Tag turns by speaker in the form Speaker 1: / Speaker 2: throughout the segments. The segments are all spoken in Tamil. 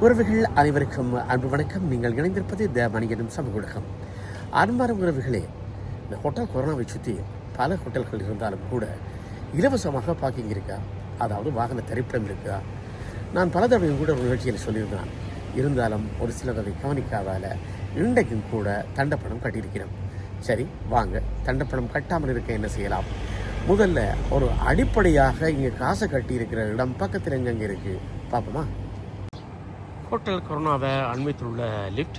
Speaker 1: உறவுகள் அனைவருக்கும் அன்பு வணக்கம். நீங்கள் இணைந்திருப்பது த மணியனும் சமூக ஊடகம். அன்பான உறவுகளே, இந்த ஹோட்டல் கொரோனாவை சுற்றி பல ஹோட்டல்கள் இருந்தாலும் கூட இலவசமாக பார்க்கிங் இருக்கா, அதாவது வாகன திரைப்படம் இருக்கா? நான் பல தடவையும் கூட ஒரு நிகழ்ச்சியில் சொல்லியிருந்தேன். இருந்தாலும் ஒரு சிலர் அதை கவனிக்காதால் இன்றைக்கும் கூட தண்டப்பணம் கட்டியிருக்கிறோம். சரி வாங்க, தண்டப்பணம் கட்டாமல் இருக்க என்ன செய்யலாம்? முதல்ல ஒரு அடிப்படையாக இங்கே காசை கட்டியிருக்கிற இடம் பக்கத்தில் எங்கெங்கே இருக்குது பார்ப்போமா? ஹோட்டல் கொரோனாவை அண்மைத்தில் உள்ள லிஃப்ட்,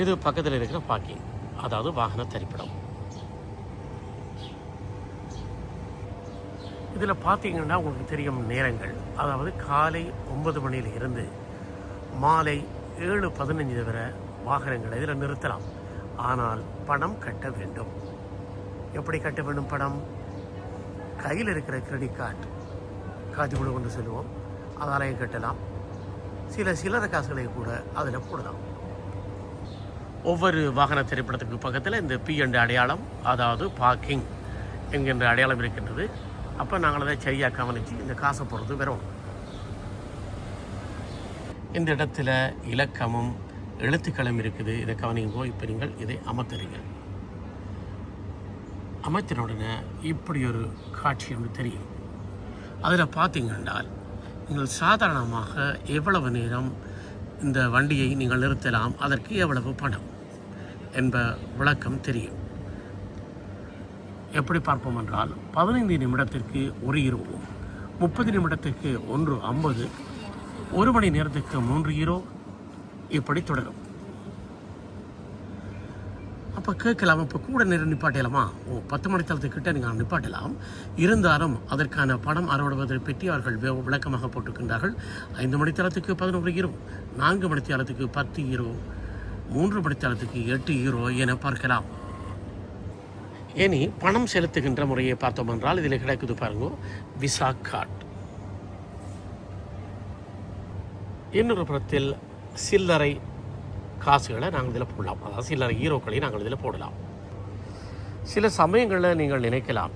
Speaker 1: இது பக்கத்தில் இருக்கிற பார்க்கிங், அதாவது வாகன திரைப்படம். இதில் பார்த்தீங்கன்னா உங்களுக்கு தெரியும் நேரங்கள், அதாவது காலை 9 மணியில் இருந்து மாலை 7:15 வரை வாகனங்களை இதில் நிறுத்தலாம். ஆனால் பணம் கட்ட வேண்டும். எப்படி கட்ட வேண்டும் பணம்? கையில் இருக்கிற கிரெடிட் கார்டு, காட்சி கூட கொண்டு செல்வோம், அதாலையும் கட்டலாம். சில சில்லறை காசுகளை கூட அதில் போடலாம். ஒவ்வொரு வாகன திரைப்படத்துக்கு பக்கத்தில் இந்த பி என்ற அடையாளம், அதாவது பார்க்கிங் என்கின்ற அடையாளம் இருக்கின்றது. அப்போ நாங்கள் அதை சரியாக கவனித்து இந்த காசை போடுறது வரும். இந்த இடத்துல இலக்கமும் எழுத்துக்களும் இருக்குது, இதை கவனிங்கோ. இப்போ நீங்கள் இதை அமர்த்துறீங்க. அமைத்தின உடனே இப்படி ஒரு காட்சி ஒன்று தெரியும். அதில் பார்த்தீங்கன்னால் நீங்கள் சாதாரணமாக எவ்வளவு நேரம் இந்த வண்டியை நீங்கள் நிறுத்தலாம், அதற்கு எவ்வளவு பணம் என்ப விளக்கம் தெரியும். எப்படி பார்ப்போம் என்றால் 15 நிமிடத்திற்கு 1 யூரோ, 30 நிமிடத்திற்கு 1.50, 1 மணி நேரத்துக்கு 3 யூரோ, இப்படி தொடரும். அப்போ கேட்கலாம், இப்போ கூட நேரம் நிப்பாட்டலாமா? 10 மணித்தளத்துக்கிட்ட நீங்கள் நிப்பாட்டலாம். இருந்தாலும் அதற்கான பணம் அறவிடுவதை பற்றி அவர்கள் விளக்கமாக போட்டிருக்கின்றார்கள். 5 மணித்தளத்துக்கு 11 யூரோ, 4 மணித்தளத்துக்கு 10 யூரோ, 3 மணித்தளத்துக்கு 8 யூரோ என பார்க்கலாம். இனி பணம் செலுத்துகின்ற முறையை பார்த்தோம் என்றால் இதில் கிடைக்குது பாருங்க, விசா கார்டு. இன்னொரு புறத்தில் சில்லறை காசுகளை நாங்கள் இதில் போடலாம், அதாவது சில்லறை ஈரோக்களை நாங்கள் இதில் போடலாம். சில சமயங்களில் நீங்கள் நினைக்கலாம்,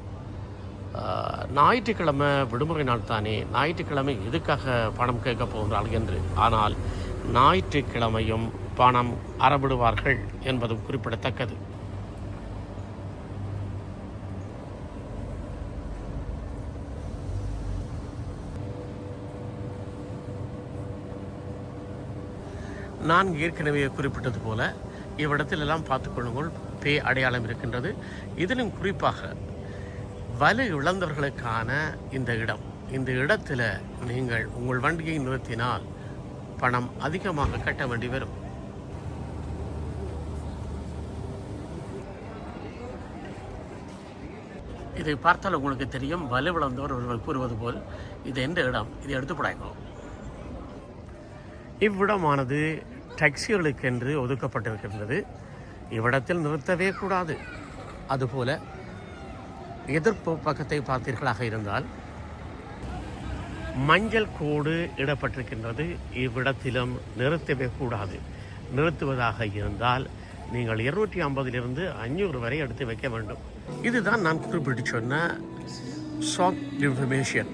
Speaker 1: ஞாயிற்றுக்கிழமை விடுமுறை நாள் தானே, ஞாயிற்றுக்கிழமை எதுக்காக பணம் கேட்க போகிறார்கள் என்று. ஆனால் ஞாயிற்றுக்கிழமையும் பணம் அறவிடுவார்கள் என்பதும் குறிப்பிடத்தக்கது. நான் ஏற்கனவே குறிப்பிட்டது போல இவ்விடத்தில் எல்லாம் பார்த்துக்கொள்ளுங்கள், பே அடையாளம் இருக்கின்றது. இதிலும் குறிப்பாக வலு இழந்தவர்களுக்கான இந்த இடம், இந்த இடத்துல நீங்கள் உங்கள் வண்டியை நிறுத்தினால் பணம் அதிகமாக கட்ட வேண்டி வரும். இதை பார்த்தால் உங்களுக்கு தெரியும், வலு இழந்தவர் ஒருவர் கூறுவது போல் இது எந்த இடம், இதை எடுத்து போடாங்க. இவ்விடமானது டாக்ஸிகளுக்கென்று ஒதுக்கப்பட்டிருக்கின்றது. இவ்விடத்தில் நிறுத்தவே கூடாது. அதுபோல எதிர்ப்பு பக்கத்தை பார்த்தீர்களாக இருந்தால் மஞ்சள் கோடு இடப்பட்டிருக்கின்றது. இவ்விடத்திலும் நிறுத்தவே கூடாது. நிறுத்துவதாக இருந்தால் நீங்கள் 250 500 வரை எடுத்து வைக்க வேண்டும். இதுதான் நான் குறிப்பிட்டு சொன்ன ஷார்ட் இன்ஃபர்மேஷன்.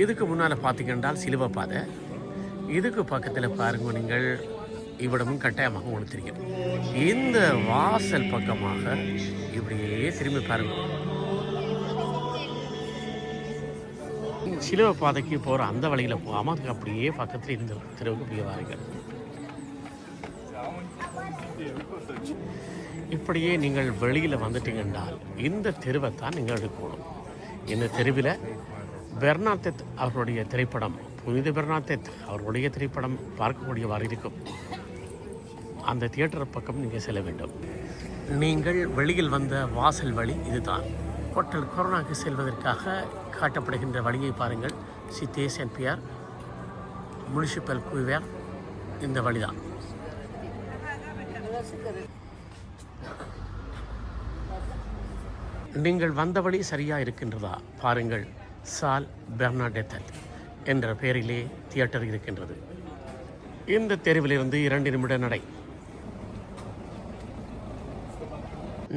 Speaker 1: இதுக்கு முன்னால் பார்த்தீங்கன்னா சிலுவை பாதை, இதுக்கு பக்கத்தில் பாருங்க நீங்கள், இவ்விடமும் கட்டாயமாக உங்களுக்கு தெரியும். இந்த வாசல் பக்கமாக இப்படியே திரும்பி பாருங்க, சிலுவை பாதைக்கு போகிற அந்த வழியில் போகாமல் அதுக்கு அப்படியே பக்கத்தில் இந்த தெருவுக்கு போய் வாருங்கள். இப்படியே நீங்கள் வெளியில் வந்துட்டீங்கன்றால் இந்த தெருவை தான் நீங்கள் எடுக்கணும். இந்த தெருவில் பெர்னாத்தெத் அவர்களுடைய திரைப்படம், புனித பெர்னாத்தெத் அவர்களுடைய திரைப்படம் பார்க்கக்கூடியவாறு இருக்கும். அந்த தியேட்டர் பக்கம் நீங்கள் செல்ல வேண்டும். நீங்கள் வெளியில் வந்த வாசல் வழி இதுதான். ஹோட்டல் கொரோனாக்கு செல்வதற்காக காட்டப்படுகின்ற வழியை பாருங்கள். சித்தே சென்ட் பியர் முனிசிபல் குவேர், இந்த வழிதான். நீங்கள் வந்த வழி சரியாக இருக்கின்றதா பாருங்கள். சால் பெர்னாடெத் என்ற பெயரிலே தியேட்டர் இருக்கின்றது. இந்த தெருவிலிருந்து 2 நிமிட நடை.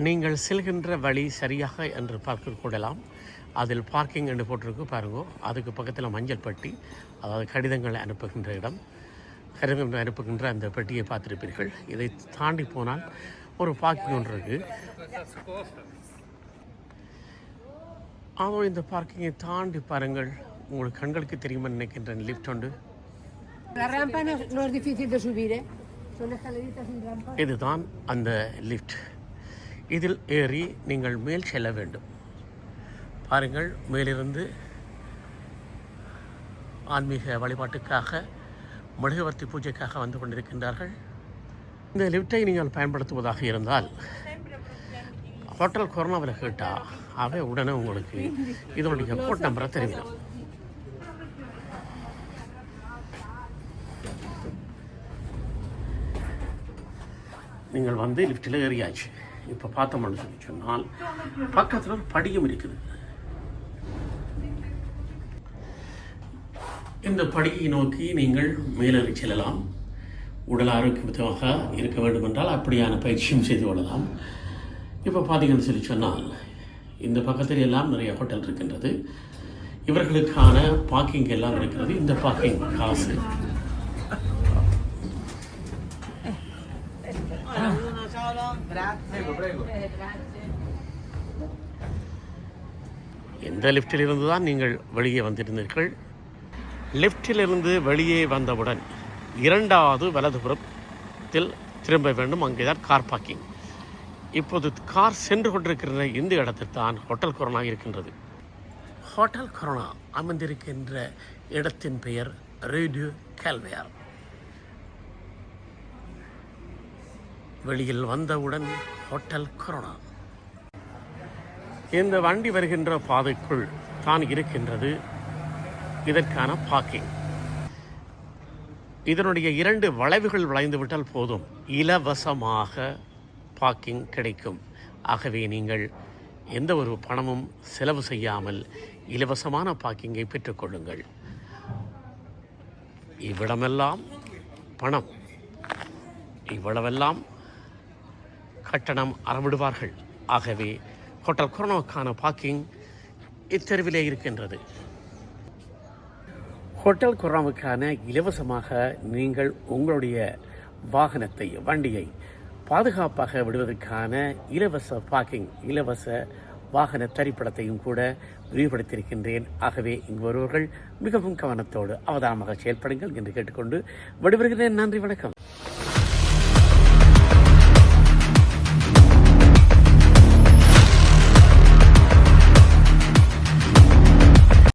Speaker 1: நீங்கள் செல்கின்ற வழி சரியாக என்று பார்க்க கூடலாம். அதில் பார்க்கிங் என்று போட்டிருக்கு பாருங்க. அதுக்கு பக்கத்தில் மஞ்சள் பெட்டி, அதாவது கடிதங்கள் அனுப்புகின்ற இடம். கடிதங்கள் அனுப்புகின்ற அந்த பெட்டியை பார்த்துருப்பீர்கள். இதை தாண்டி போனால் ஒரு பார்க்கிங் ஒன்று இருக்குது. இந்த பார்க்கிங்கை தாண்டி பாருங்கள், உங்களுக்கு கண்களுக்கு தெரியுமா நினைக்கின்றேன் லிஃப்ட் உண்டு. இதுதான் அந்த லிஃப்ட். இதில் ஏறி நீங்கள் மேல் செல்ல வேண்டும். பாருங்கள், மேலிருந்து ஆன்மீக வழிபாட்டுக்காக, மெழுகுவர்த்தி பூஜைக்காக வந்து கொண்டிருக்கின்றார்கள். இந்த லிஃப்டை நீங்கள் பயன்படுத்துவதாக இருந்தால் ஹோட்டல் கொரோனாவில் கேட்டால் அவை உடனே உங்களுக்கு இதனுடைய கோட் நம்பரை தெரியும். நீங்கள் வந்து லிஃப்ட்டில் ஏறியாச்சு. இப்போ பார்த்தோம்னு சொல்லி சொன்னால் பக்கத்தில் ஒரு படியும் இருக்குது. இந்த படியை நோக்கி நீங்கள் மேலேறி செல்லலாம். உடல் ஆரோக்கியமாக இருக்க வேண்டும் என்றால் அப்படியான பயிற்சியும் செய்து கொள்ளலாம். இப்போ பார்த்தீங்கன்னு சொல்லி சொன்னால் இந்த பக்கத்தில் எல்லாம் நிறைய ஹோட்டல் இருக்கின்றது. இவர்களுக்கான பார்க்கிங் எல்லாம் இருக்கிறது. இந்த பார்க்கிங் காசு இந்த லிஃப்டில் இருந்து தான் நீங்கள் வெளியே வந்திருந்தீர்கள். லிஃப்டிலிருந்து வெளியே வந்தவுடன் இரண்டாவது வலதுபுறத்தில் திரும்ப வேண்டும். அங்கே தான் கார் பார்க்கிங். இப்போது கார் சென்று கொண்டிருக்கிற இந்த இடத்தில் தான் ஹோட்டல் கொரோனா இருக்கின்றது. ஹோட்டல் கொரோனா அமர்ந்திருக்கின்ற இடத்தின் பெயர் ரேடியோ கேல்வேர். வெளியில் வந்தவுடன் ஹோட்டல் கொரோனா. இந்த வண்டி வருகின்ற பாதைக்குள் தான் இருக்கின்றது இதற்கான பார்க்கிங். இதனுடைய 2 வளைவுகள் வளைந்துவிட்டால் போதும், இலவசமாக பார்க்கிங் கிடைக்கும். ஆகவே நீங்கள் எந்த ஒரு பணமும் செலவு செய்யாமல் இலவசமான பார்க்கிங்கை பெற்றுக்கொள்ளுங்கள். இவ்விடமெல்லாம் பணம், இவ்வளவெல்லாம் கட்டணம் அறவிடுவார்கள். ஆகவே ஹோட்டல் கொரோனாவுக்கான பார்க்கிங் இத்தெருவிலே இருக்கின்றது. ஹோட்டல் கொரோனாவுக்கான இலவசமாக நீங்கள் உங்களுடைய வாகனத்தை, வண்டியை பாதுகாப்பாக விடுவதற்கான இலவச பார்க்கிங், இலவச வாகன திரைப்படத்தையும் கூட விரிவுபடுத்தியிருக்கின்றேன். ஆகவே இங்கு வருவர்கள் மிகவும் கவனத்தோடு அவதானமாக செயல்படுங்கள் என்று கேட்டுக்கொண்டு விடுபடுகிறேன். நன்றி, வணக்கம்.